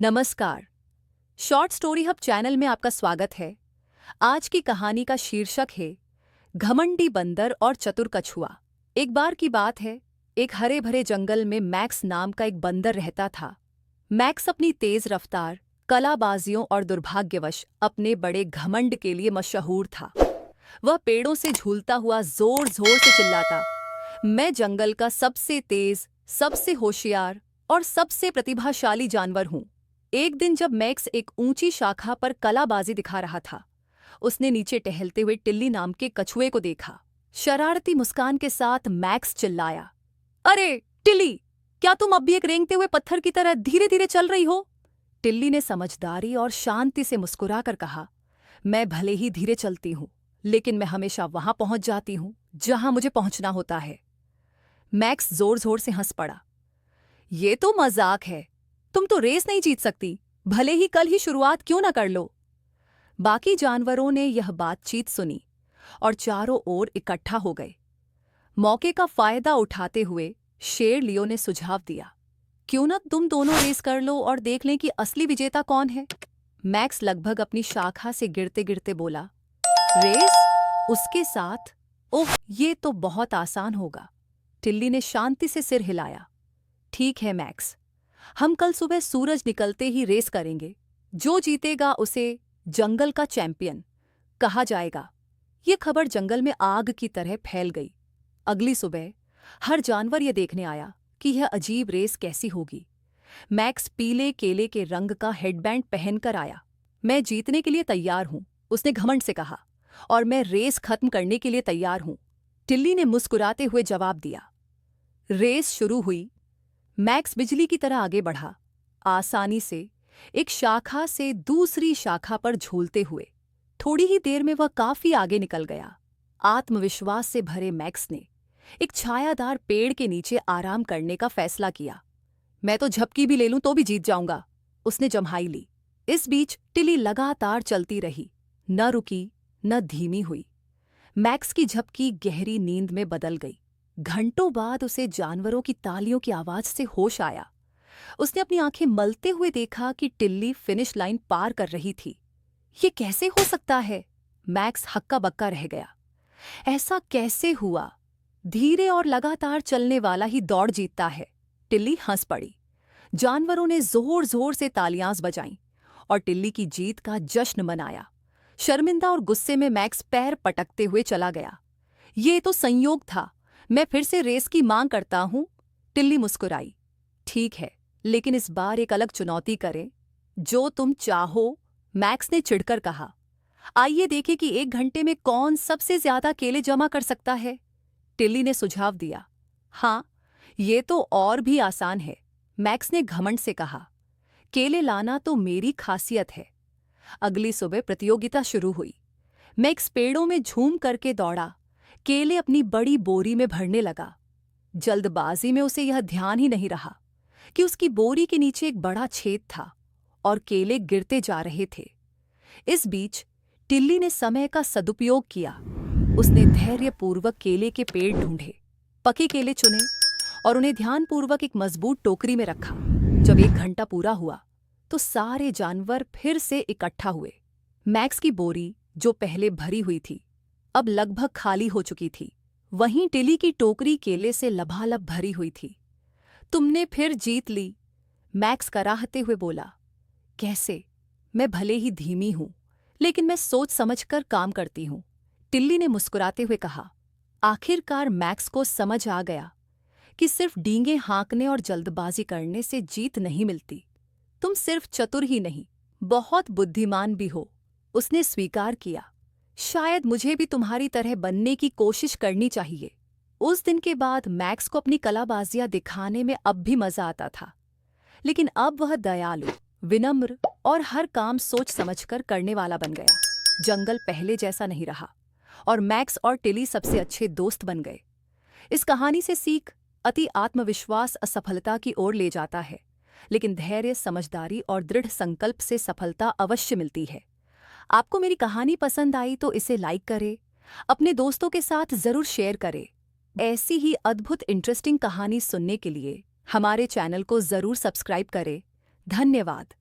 नमस्कार। Short story hub channel में आपका स्वागत है। आज की कहानी का शीर्षक है घमंडी बंदर और चतुर कछुआ। एक बार की बात है, एक हरे भरे जंगल में मैक्स नाम का एक बंदर रहता था। मैक्स अपनी तेज रफ्तार, कलाबाजियों और दुर्भाग्यवश अपने बड़े घमंड के लिए मशहूर था। वह पेड़ों से झूलता हुआ जोर जोर से चिल्लाता, मैं जंगल का सबसे तेज, सबसे होशियार और सबसे प्रतिभाशाली जानवर हूं। एक दिन जब मैक्स एक ऊंची शाखा पर कलाबाजी दिखा रहा था, उसने नीचे टहलते हुए टिल्ली नाम के कछुए को देखा। शरारती मुस्कान के साथ मैक्स चिल्लाया, अरे टिल्ली, क्या तुम अब भी एक रेंगते हुए पत्थर की तरह धीरे धीरे चल रही हो? टिल्ली ने समझदारी और शांति से मुस्कुराकर कहा, मैं भले ही धीरे चलती हूं, लेकिन मैं हमेशा वहां पहुंच जाती हूं जहां मुझे पहुंचना होता है। मैक्स जोर जोर से हंस पड़ा, ये तो मजाक है। तुम तो रेस नहीं जीत सकती, भले ही कल ही शुरुआत क्यों न कर लो। बाकी जानवरों ने यह बातचीत सुनी और चारों ओर इकट्ठा हो गए। मौके का फायदा उठाते हुए शेर लियो ने सुझाव दिया, क्यों न तुम दोनों रेस कर लो और देख लें कि असली विजेता कौन है। मैक्स लगभग अपनी शाखा से गिरते गिरते बोला, रेस उसके साथ? ओह, ये तो बहुत आसान होगा। टिल्ली ने शांति से सिर हिलाया, ठीक है मैक्स, हम कल सुबह सूरज निकलते ही रेस करेंगे। जो जीतेगा उसे जंगल का चैंपियन कहा जाएगा। ये खबर जंगल में आग की तरह फैल गई। अगली सुबह हर जानवर ये देखने आया कि यह अजीब रेस कैसी होगी। मैक्स पीले केले के रंग का हेडबैंड पहनकर आया। मैं जीतने के लिए तैयार हूं, उसने घमंड से कहा, और मैं रेस खत्म करने के लिए तैयार हूं। टिल्ली ने मुस्कुराते हुए जवाब दिया। रेस शुरू हुई। मैक्स बिजली की तरह आगे बढ़ा, आसानी से एक शाखा से दूसरी शाखा पर झूलते हुए। थोड़ी ही देर में वह काफी आगे निकल गया। आत्मविश्वास से भरे मैक्स ने एक छायादार पेड़ के नीचे आराम करने का फैसला किया। मैं तो झपकी भी ले लूं तो भी जीत जाऊंगा, उसने जम्हाई ली। इस बीच टिल्ली लगातार चलती रही, न रुकी न धीमी हुई। मैक्स की झपकी गहरी नींद में बदल गई। घंटों बाद उसे जानवरों की तालियों की आवाज से होश आया। उसने अपनी आंखें मलते हुए देखा कि टिल्ली फिनिश लाइन पार कर रही थी। ये कैसे हो सकता है? मैक्स हक्का बक्का रह गया। ऐसा कैसे हुआ? धीरे और लगातार चलने वाला ही दौड़ जीतता है। टिल्ली हंस पड़ी। जानवरों ने जोर जोर से तालियां बजाईं और टिल्ली की जीत का जश्न मनाया। शर्मिंदा और गुस्से में मैक्स पैर पटकते हुए चला गया। ये तो संयोग था, मैं फिर से रेस की मांग करता हूं। टिल्ली मुस्कुराई, ठीक है, लेकिन इस बार एक अलग चुनौती करें। जो तुम चाहो, मैक्स ने चिढ़कर कहा। आइए देखें कि 1 घंटे में कौन सबसे ज्यादा केले जमा कर सकता है। टिल्ली ने सुझाव दिया। हाँ, ये तो और भी आसान है, मैक्स ने घमंड से कहा। केले लाना तो मेरी खासियत है। अगली सुबह प्रतियोगिता शुरू हुई। मैक्स पेड़ों में झूम करके दौड़ा, केले अपनी बड़ी बोरी में भरने लगा। जल्दबाजी में उसे यह ध्यान ही नहीं रहा कि उसकी बोरी के नीचे एक बड़ा छेद था और केले गिरते जा रहे थे। इस बीच टिल्ली ने समय का सदुपयोग किया। उसने धैर्यपूर्वक केले के पेड़ ढूंढे, पके केले चुने और उन्हें ध्यानपूर्वक एक मजबूत टोकरी में रखा। जब 1 घंटा पूरा हुआ तो सारे जानवर फिर से इकट्ठा हुए। मैक्स की बोरी, जो पहले भरी हुई थी, अब लगभग खाली हो चुकी थी। वहीं टिल्ली की टोकरी केले से लबालब भरी हुई थी। तुमने फिर जीत ली, मैक्स कराहते हुए बोला। कैसे? मैं भले ही धीमी हूं, लेकिन मैं सोच समझकर काम करती हूं, टिल्ली ने मुस्कुराते हुए कहा। आखिरकार मैक्स को समझ आ गया कि सिर्फ डींगे हाँकने और जल्दबाजी करने से जीत नहीं मिलती। तुम सिर्फ चतुर ही नहीं, बहुत बुद्धिमान भी हो, उसने स्वीकार किया। शायद मुझे भी तुम्हारी तरह बनने की कोशिश करनी चाहिए। उस दिन के बाद मैक्स को अपनी कलाबाजियां दिखाने में अब भी मजा आता था, लेकिन अब वह दयालु, विनम्र और हर काम सोच समझकर करने वाला बन गया। जंगल पहले जैसा नहीं रहा और मैक्स और टिल्ली सबसे अच्छे दोस्त बन गए। इस कहानी से सीख, अति आत्मविश्वास असफलता की ओर ले जाता है, लेकिन धैर्य, समझदारी और दृढ़ संकल्प से सफलता अवश्य मिलती है। आपको मेरी कहानी पसंद आई तो इसे लाइक करें, अपने दोस्तों के साथ जरूर शेयर करें। ऐसी ही अद्भुत इंटरेस्टिंग कहानी सुनने के लिए हमारे चैनल को जरूर सब्सक्राइब करें। धन्यवाद।